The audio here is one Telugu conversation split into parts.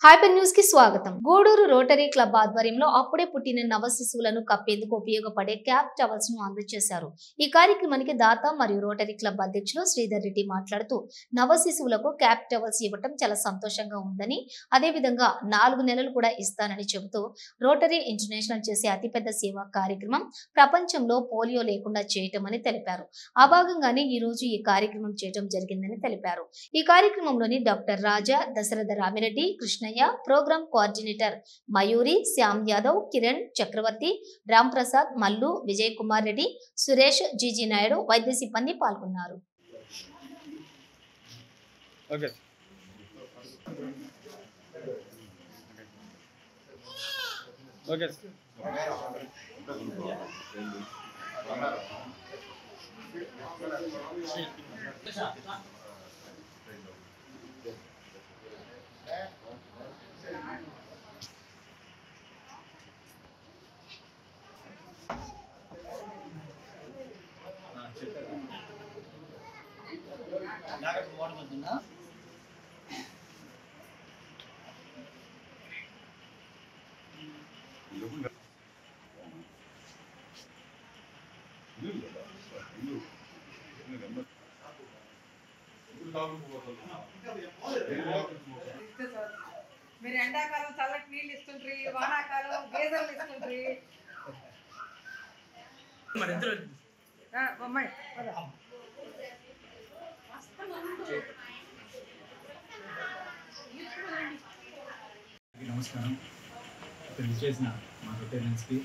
హైపర్ న్యూస్ కి స్వాగతం. గూడూరు రోటరీ క్లబ్ ఆధ్వర్యంలో అప్పుడే పుట్టిన నవ శిశువులను కప్పేందుకు ఉపయోగపడే క్యాప్ టవల్స్ ను అందజేశారు. ఈ కార్యక్రమానికి దాత మరియు రోటరీ క్లబ్ అధ్యక్షులు శ్రీధర్ రెడ్డి మాట్లాడుతూ నవ శిశువులకు క్యాప్ టవల్స్ ఇవ్వటం చాలా సంతోషంగా ఉందని, అదే విధంగా 4 నెలలు కూడా ఇస్తానని చెబుతూ రోటరీ ఇంటర్నేషనల్ చేసే అతిపెద్ద సేవా కార్యక్రమం ప్రపంచంలో పోలియో లేకుండా చేయటం అని తెలిపారు. ఆ భాగంగానే ఈ రోజు ఈ కార్యక్రమం చేయడం జరిగిందని తెలిపారు. ఈ కార్యక్రమంలోని డాక్టర్ రాజా, దశరథ రామిరెడ్డి, కృష్ణ, ప్రోగ్రామ్ కోఆర్డినేటర్ మయూరి, శ్యామ్ యాదవ్, కిరణ్, చక్రవర్తి, రామ్ ప్రసాద్, మల్లు, విజయ్ కుమార్ రెడ్డి, సురేష్, జీజీ నాయుడు, వైద్య సిబ్బంది పాల్గొన్నారు. మీరు ఎండాకాలం చల్లటి నీళ్ళు ఇస్తుండ్రి, వానాకాలం గేదెలు ఇస్తుండ్రి. నమస్కారం. ఇక్కడ విచ్చేసిన మా రొటేరియన్స్కి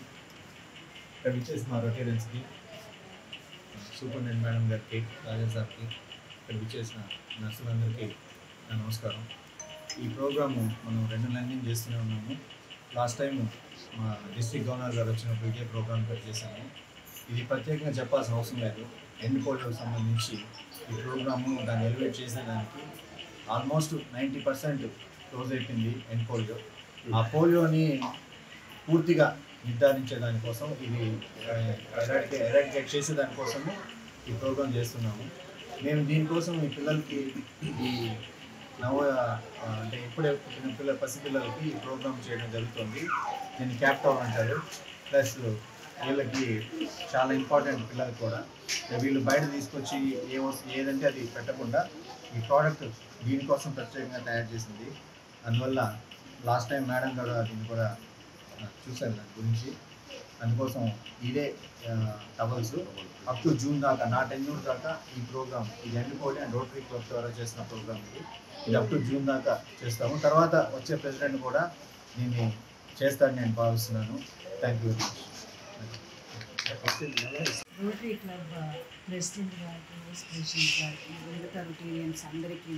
సూపరింటెండెంట్ మేడం గారికి, రాజా సార్కి, ఇక్కడ విచ్చేసిన నర్సులందరికీ నా నమస్కారం. ఈ ప్రోగ్రాము మనం 2 నెలల నుంచి చేస్తూనే ఉన్నాము. లాస్ట్ టైం మా డిస్ట్రిక్ట్ గవర్నర్ గారు వచ్చినప్పుడు ఇదే ప్రోగ్రామ్ చేశాము. ఇది ప్రత్యేకంగా చెప్పాల్సిన అవసరం లేదు. ఎండ్ పోలియోకి సంబంధించి ఈ ప్రోగ్రాము దాన్ని ఎలివేట్ చేసేదానికి ఆల్మోస్ట్ 90% క్లోజ్ అయిపోయింది ఎండ్ పోలియో. ఆ పోలియోని పూర్తిగా నిర్ధారించే దానికోసం, ఇది ఎరాడికేట్ చేసే దానికోసము ఈ ప్రోగ్రాం చేస్తున్నాము. మేము దీనికోసం ఈ పిల్లలకి, ఈ అంటే ఇప్పుడే పుట్టిన పసిపిల్లలకి ఈ ప్రోగ్రామ్ చేయడం జరుగుతుంది. దీన్ని క్యాప్ టవల్ అంటారు. ప్లస్ వీళ్ళకి చాలా ఇంపార్టెంట్ పిల్లలకి కూడా. వీళ్ళు బయట తీసుకొచ్చి ఏదంటే అది పెట్టకుండా ఈ ప్రోడక్ట్ దీనికోసం ప్రత్యేకంగా తయారు చేసింది. అందువల్ల లాస్ట్ టైం మేడం గారు దీన్ని కూడా చూశారు దాని గురించి. అందుకోసం ఇదే టవల్స్ అప్ టు జూన్ దాకా, నా టెన్యూర్ దాకా ఈ ప్రోగ్రామ్, ఇది end polio and rotary club ద్వారా చేసిన ప్రోగ్రామ్ ఇది అప్ టు జూన్ దాకా చేస్తాము. తర్వాత వచ్చే ప్రెసిడెంట్ కూడా దీన్ని చేస్తారని నేను భావిస్తున్నాను. Thank you very much. Rotary club president గారికి, వైస్ ప్రెసిడెంట్ గారికి, మిగతా రొటేరియన్స్ అందరికీ,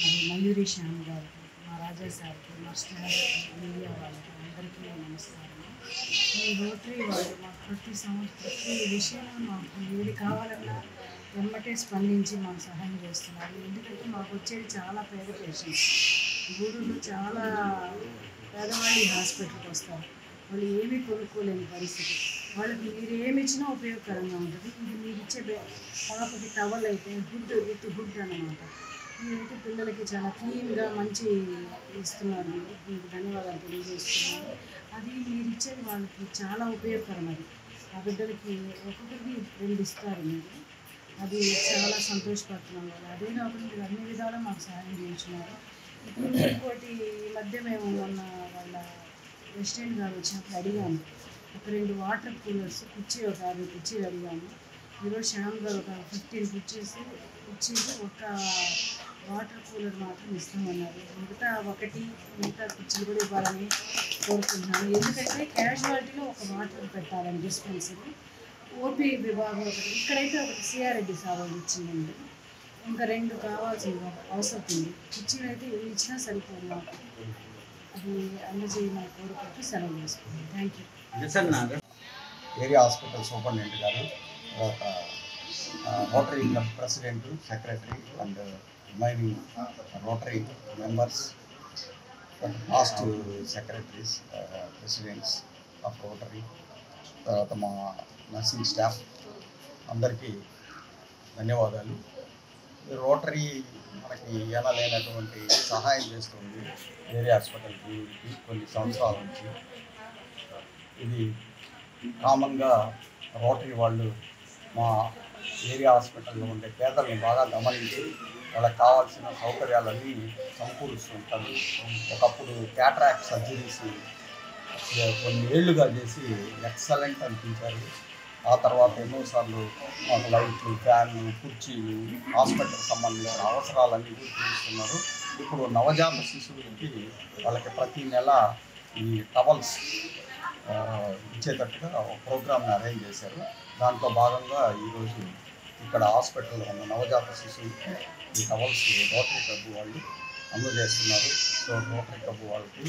మరి మయూరి శ్యామ్ గారికి, మా రాజా సార్కి, మా స్టాఫ్, మీడియా వాళ్ళకి అందరికీ నమస్కారం. ఈ రోటరీ వాళ్ళు మాకు ప్రతి విషయంలో మాకు ఏది కావాలన్నా వెంబటే స్పందించి మాకు సహాయం చేస్తున్నారు. ఎందుకంటే మాకు వచ్చేది చాలా పేద పేషెంట్స్. గూడూరులో చాలా పేదవాళ్ళు ఈ హాస్పిటల్కి వస్తారు. వాళ్ళు ఏమీ కొనుక్కోలేని పరిస్థితి. వాళ్ళకి మీరు ఏమి ఇచ్చినా ఉపయోగకరంగా ఉంటుంది. ఇది మీరు ఇచ్చే పాపకి టవల్ అయితే హుడ్ విత్ హుడ్ అన్నమాట. మీరైతే పిల్లలకి చాలా క్లీన్గా మంచి ఇస్తున్నారు. మీకు ధన్యవాదాలు తెలియజేస్తున్నాను. అది మీరు ఇచ్చేది వాళ్ళకి చాలా ఉపయోగకరం. అది ఆ బిడ్డలకి ఒక్కొక్కరికి 2 ఇస్తారు మీరు. అది చాలా సంతోషపడుతున్నాం. అదే కాకుండా మీరు అన్ని విధాలా మాకు సహాయం చేయించున్నారు. ఇప్పుడు ఇంకోటి ఈ మధ్య మేము మొన్న వాళ్ళ ప్రెసిడెంట్ గారు వచ్చినప్పుడు అడిగాము, ఒక 2 వాటర్ కూలర్స్ ఒక 50 కుర్చీలు అడిగాము. ఈరోజు శ్యామ్ గారు ఒక 15 కుర్చీలు ఒక వాటర్ కూలర్ మాత్రం ఇస్తామన్నారు. మిగతా కుర్చీలు కూడా ఇవ్వాలని కోరుకుంటున్నాను. ఎందుకంటే క్యాజువాలిటీలో ఒక వాటర్ పెట్టాలని డిస్పెన్సరీ, ఓపీ విభాగం ఒకటి, ఇక్కడైతే ఒకటి సిఆర్రెడ్డి సార్ ఇచ్చిందండి. ఇంకా 2 కావాల్సిన అవసరం ఉంది. కుర్చీలు అయితే ఇవి ఇచ్చినా సరిపోదు. మాకు అది అందజేయమని కోరుకుంటూ సెలవు చేసుకుంటాం. Thank you. Area hospital superintendent గారు, rotary club president, secretary and remaining rotary members, past secretaries, presidents of rotary, తర్వాత మా నర్సింగ్ స్టాఫ్ అందరికీ ధన్యవాదాలు. రోటరీ మనకి ఎలా లేనటువంటి సహాయం చేస్తుంది ఏరియా హాస్పిటల్కి కొన్ని సంవత్సరాల నుంచి. ఇది కామన్గా రోటరీ వాళ్ళు మా ఏరియా హాస్పిటల్లో ఉండే పేదల్ని బాగా గమనించి వాళ్ళకి కావాల్సిన సౌకర్యాలన్నీ సమకూరుస్తుంటారు. ఒకప్పుడు క్యాటరాక్ట్ సర్జరీస్ కొన్ని ఏళ్ళుగా చేసి ఎక్సలెంట్ అనిపించారు. ఆ తర్వాత ఎన్నోసార్లు మాకు లైట్లు, ఫ్యాన్లు, కుర్చీలు, హాస్పిటల్ సంబంధించిన అవసరాలన్నీ కూడా తీరుస్తున్నారు. ఇప్పుడు నవజాత శిశువులకి వాళ్ళకి ప్రతి నెల ఈ టవల్స్ ఇచ్చేటట్టుగా ఒక ప్రోగ్రామ్ని అరేంజ్ చేశారు. దాంట్లో భాగంగా ఈరోజు ఇక్కడ హాస్పిటల్లో ఉన్న నవజాత శిశువులకి ఈ టవల్స్ రోటరీ క్లబ్ వాళ్ళు అందజేస్తున్నారు. సో రోటరీ క్లబ్ వాళ్ళకి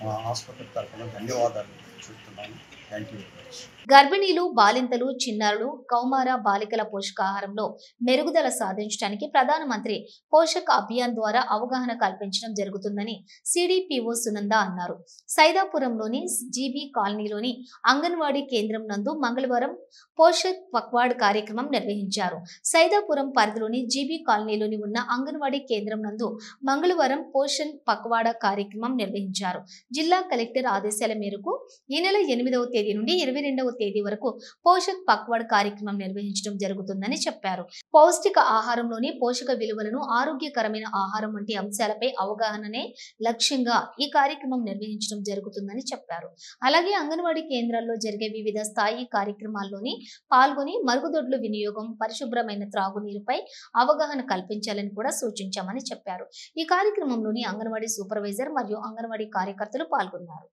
మా హాస్పిటల్ తరఫున ధన్యవాదాలు చెప్తున్నాను. Thank you very much. గర్భిణీలు, బాలింతలు, చిన్నారులు, కౌమార బాలికల పోషకాహారంలో మెరుగుదల సాధించడానికి ప్రధానమంత్రి పోషక్ అభియాన్ ద్వారా అవగాహన కల్పించడం జరుగుతుందని సిడిపిఓ సునంద అన్నారు. సైదాపురంలోని జీబీ కాలనీలోని అంగన్వాడీ కేంద్రం నందు మంగళవారం పోషక్ పక్వాడ్ కార్యక్రమం నిర్వహించారు. సైదాపురం పరిధిలోని జీబీ కాలనీలోని ఉన్న అంగన్వాడీ కేంద్రం నందు మంగళవారం పోషణ్ పక్వాడ కార్యక్రమం నిర్వహించారు. జిల్లా కలెక్టర్ ఆదేశాల మేరకు ఈ నెల 8వ తేదీ నుండి 22వ తేదీ వరకు పోషక్ పక్వాడ్ కార్యక్రమం నిర్వహించడం జరుగుతుందని చెప్పారు. పౌష్టిక ఆహారంలోని పోషక విలువలను, ఆరోగ్యకరమైన ఆహారం వంటి అంశాలపై అవగాహననే లక్ష్యంగా ఈ కార్యక్రమం నిర్వహించడం జరుగుతుందని చెప్పారు. అలాగే అంగన్వాడీ కేంద్రాల్లో జరిగే వివిధ స్థాయి కార్యక్రమాల్లోని పాల్గొని మరుగుదొడ్ల వినియోగం, పరిశుభ్రమైన త్రాగునీరుపై అవగాహన కల్పించాలని కూడా సూచించామని చెప్పారు. ఈ కార్యక్రమంలోని అంగన్వాడీ సూపర్వైజర్ మరియు అంగన్వాడీ కార్యకర్తలు పాల్గొన్నారు.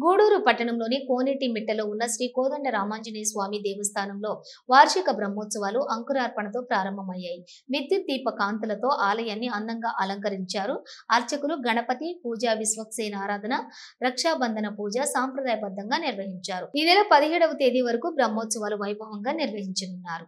గూడూరు పట్టణంలోని కోనేటి మిట్టలో ఉన్న శ్రీ కోదండ రామాంజనేయ స్వామి దేవస్థానంలో వార్షిక బ్రహ్మోత్సవాలు అంకురార్పణతో ప్రారంభమయ్యాయి. విద్యుత్ దీప కాంతులతో ఆలయాన్ని అందంగా అలంకరించారు. అర్చకులు గణపతి పూజ, విశ్వక్సేన ఆరాధన, రక్షాబంధన పూజ సాంప్రదాయబద్ధంగా నిర్వహించారు. ఈ నెల 17వ తేదీ వరకు బ్రహ్మోత్సవాలు వైభవంగా నిర్వహించనున్నారు.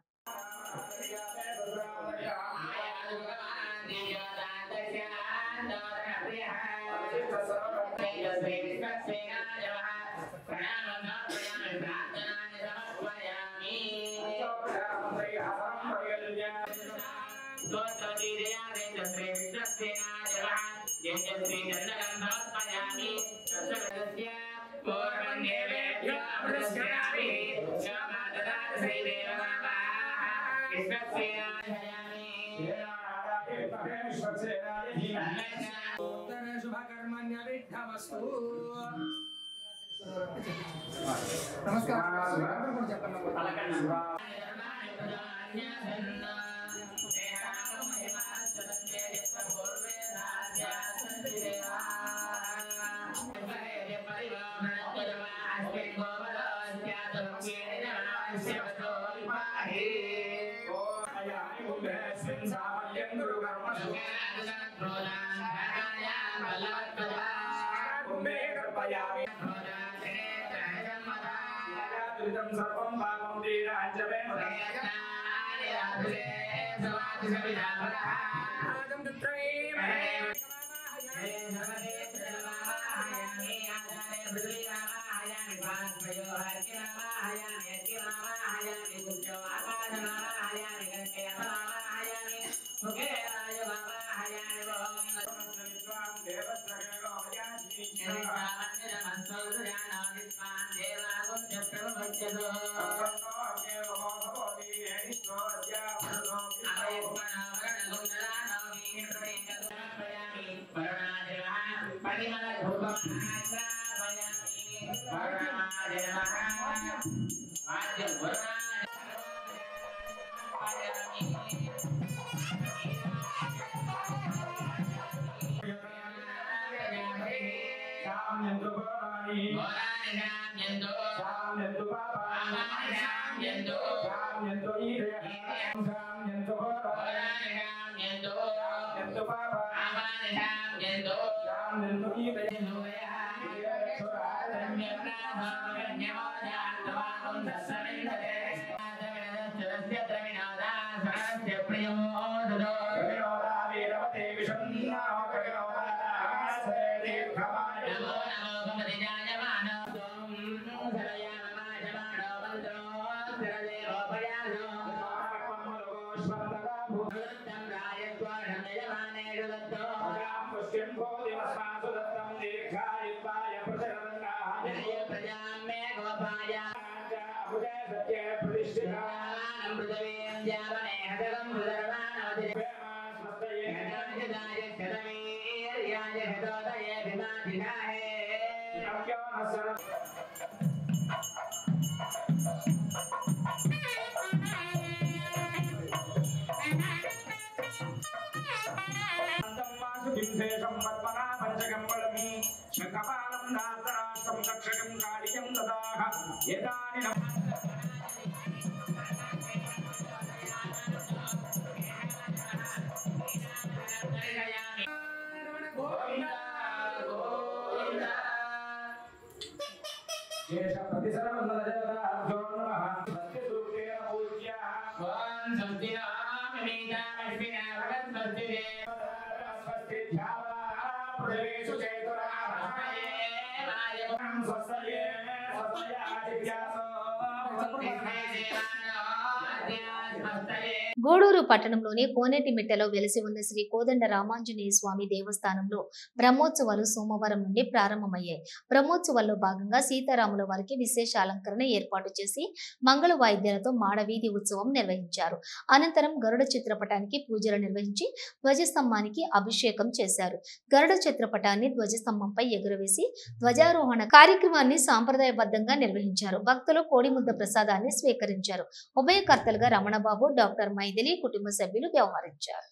గూడూరు పట్టణంలోని కోనేటిమిట్టలో వెలిసి ఉన్న శ్రీ కోదండ రామాంజనేయ స్వామి దేవస్థానంలో బ్రహ్మోత్సవాలు సోమవారం నుండి ప్రారంభమయ్యాయి. బ్రహ్మోత్సవాల్లో భాగంగా సీతారాముల వారికి విశేష అలంకరణ ఏర్పాటు చేసి మంగళ వాయిద్యాలతో మాడవీధి ఉత్సవం నిర్వహించారు. అనంతరం గరుడ చిత్రపటానికి పూజలు నిర్వహించి ధ్వజస్తంభానికి అభిషేకం చేశారు. గరుడ చిత్రపటాన్ని ధ్వజస్తంభంపై ఎగురవేసి ధ్వజారోహణ కార్యక్రమాన్ని సాంప్రదాయబద్ధంగా నిర్వహించారు. భక్తులు కోడిముద్ద ప్రసాదాన్ని స్వీకరించారు. ఉభయకర్తలుగా రమణబాబు, డాక్టర్ మైథిలి కుటుంబ సభ్యులు వ్యవహరించారు.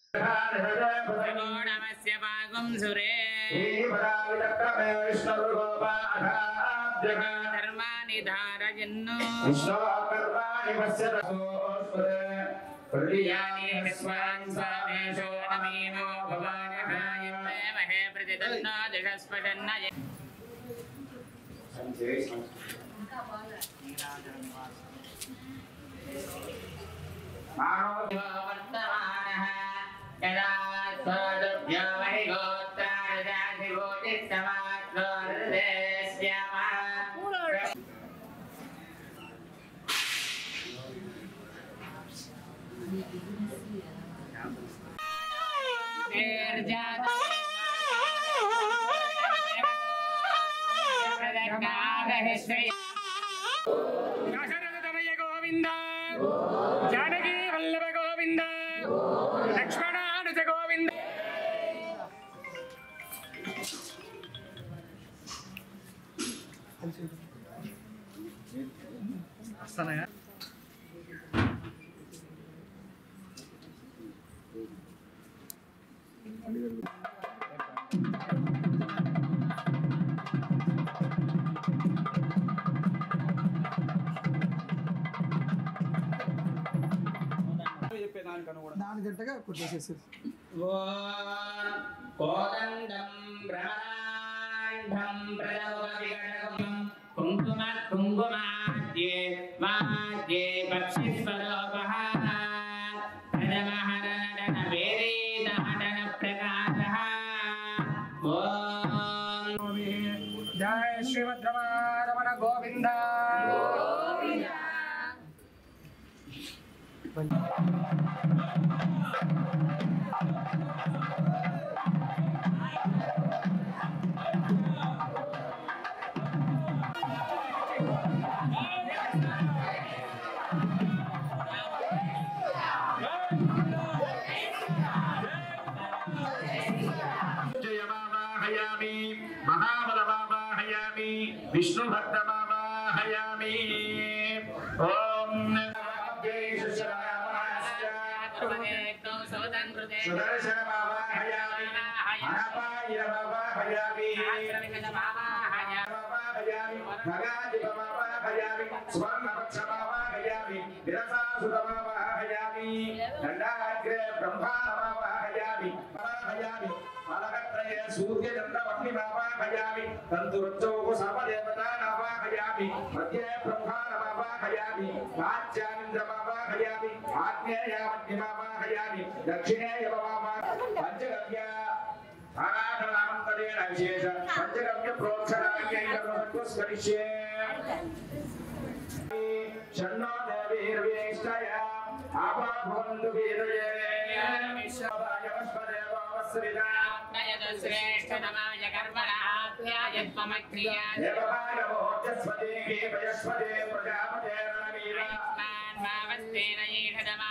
गोविंद जानकी वल्लभ गोविंद लक्ष्मणानुज गोविंद దాని గంటగా కొట్టేసేసి కోదండం బ్రహ్మాండం ప్రదోగవిగణకం కుంకుమ కుంకుమాద్యే వాద్యే పక్షిస్వరూపః ప్రథమహరనటన వేరేదహటన ప్రకాశః ఓం జయ శ్రీమద్రమణ గోవింద विष्णु भक्तमावाहयामि ओम सुदर्शनमावाहयामि अनपायमावाहयामि खगाधिपमावाहयामि सुवर्णपक्षमावाहयामि विरसासुतमावाहयामि दण्डाग्रे ब्रह्मामावाहयामि मावाहयामि फलकत्रये सूर्यचन्द्रमग्निमावाहयामि तन्तुरुच्चौः सर्वदेवतानावाहयामि मध्ये ब्रह्माणमावाहयामि राज्यामिन्द्रमावाहयामि आग्नेयामग्निमावाहयामि दक्षिणेयमावाहयामि आराधनामन्तरेण विशेष पञ्चगव्य प्रोक्षणाय शन्नो देवीर्वेष्टय आपाभवन्तु वीरये श्रेष्ठतमाय कर्मणात्यायत्वमक्रिया देवमानवोजस्वदेः वयस्वदे प्रजापते रणवीरा भावस्तेन ईढदमा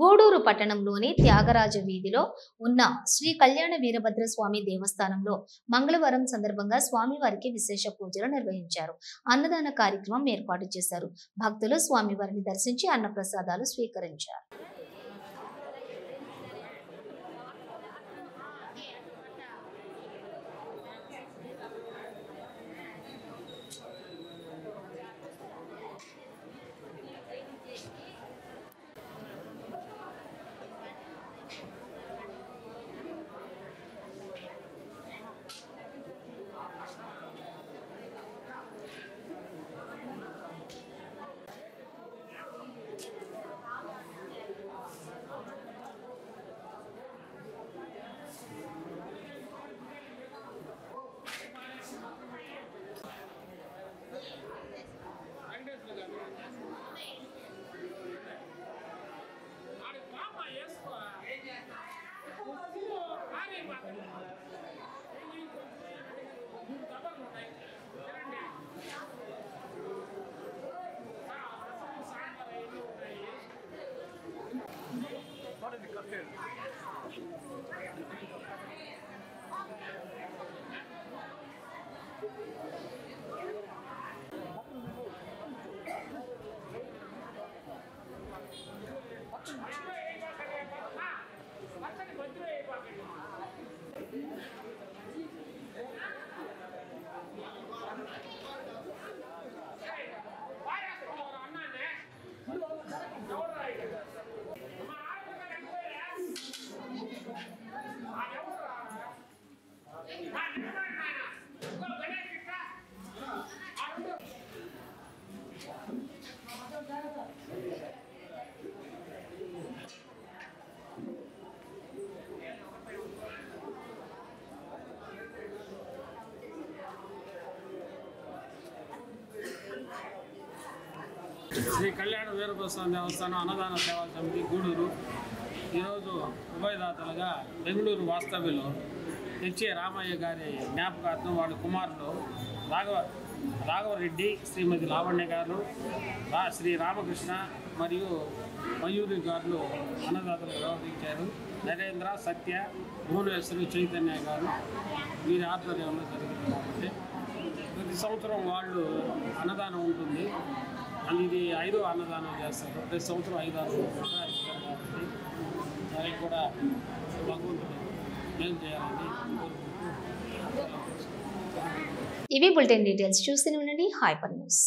గూడూరు పట్టణంలోని త్యాగరాజ వీధిలో ఉన్న శ్రీ కళ్యాణ వీరభద్ర స్వామి దేవస్థానంలో మంగళవారం సందర్భంగా స్వామివారికి విశేష పూజలు నిర్వహించారు. అన్నదాన కార్యక్రమం ఏర్పాటు చేశారు. భక్తులు స్వామివారిని దర్శించి అన్నప్రసాదాలు స్వీకరించారు. శ్రీ కళ్యాణ వీరభద్రస్వామి దేవస్థానం అన్నదాన సేవా సమితి గూడూరు ఈరోజు ఉభయదాతలుగా బెంగళూరు వాస్తవ్యులు హెచ్ఏ రామయ్య గారి జ్ఞాపకార్థం వాళ్ళ కుమారులు రాఘవరెడ్డి, శ్రీమతి లావణ్య గారు, శ్రీ రామకృష్ణ మరియు మయూరి గారు అన్నదాతలు వ్యవహరించారు. నరేంద్ర, సత్య, భువనేశ్వరి, చైతన్య గారు వీరి ఆధ్వర్యంలో జరిగింది. కాబట్టి ప్రతి సంవత్సరం వాళ్ళు అన్నదానం ఉంటుంది. ఇది 5వ అన్నదానం చేస్తారు. ప్రతి సంవత్సరం 5 ఇస్తారు కాబట్టి దానికి కూడా భగవంతుడు ఏం చేయాలని కోరుకుంటూ ఇవి బులెటిన్ డీటెయిల్స్. చూస్తూనే ఉండండి హైపర్ న్యూస్.